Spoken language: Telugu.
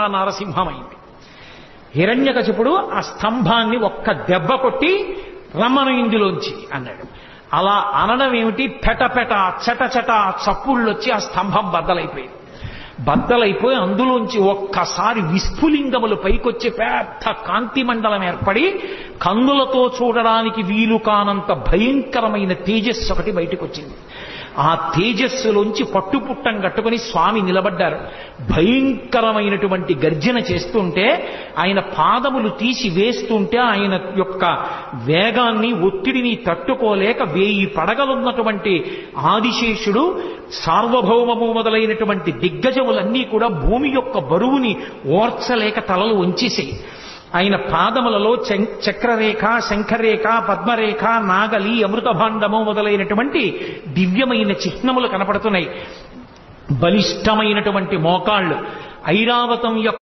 నరసింహమైంది. హిరణ్యకశిపుడు ఆ స్తంభాన్ని ఒక్క దెబ్బ కొట్టి రమ్మను ఇందులోంచి అన్నాడు. అలా అనడం ఏమిటి, పెటపెట చటచట చప్పుళ్ళొచ్చి ఆ స్తంభం బద్దలైపోయింది. బద్దలైపోయి అందులోంచి ఒక్కసారి విస్ఫులింగములు పైకొచ్చి పెద్ద కాంతి మండలం ఏర్పడి కన్నులతో చూడడానికి వీలు కానంత భయంకరమైన తేజస్సు ఒకటి బయటకు వచ్చింది. ఆ తేజస్సులోంచి పట్టుపుట్టం కట్టుకుని స్వామి నిలబడ్డారు. భయంకరమైనటువంటి గర్జన చేస్తుంటే ఆయన పాదములు తీసి వేస్తుంటే ఆయన యొక్క వేగాన్ని ఒత్తిడిని తట్టుకోలేక 1000 పడగలున్నటువంటి ఆదిశేషుడు సార్వభౌమము మొదలైనటువంటి దిగ్గజములన్నీ కూడా భూమి యొక్క బరువుని ఓర్చలేక తలలు వంచేసాయి. ఆయన పాదములలో చక్రరేఖ, శంఖరేఖ, పద్మరేఖ, నాగలి, అమృతభాండము మొదలైనటువంటి దివ్యమైన చిహ్నములు కనపడుతున్నాయి. బలిష్టమైనటువంటి మోకాళ్ళు, ఐరావతం యొక్క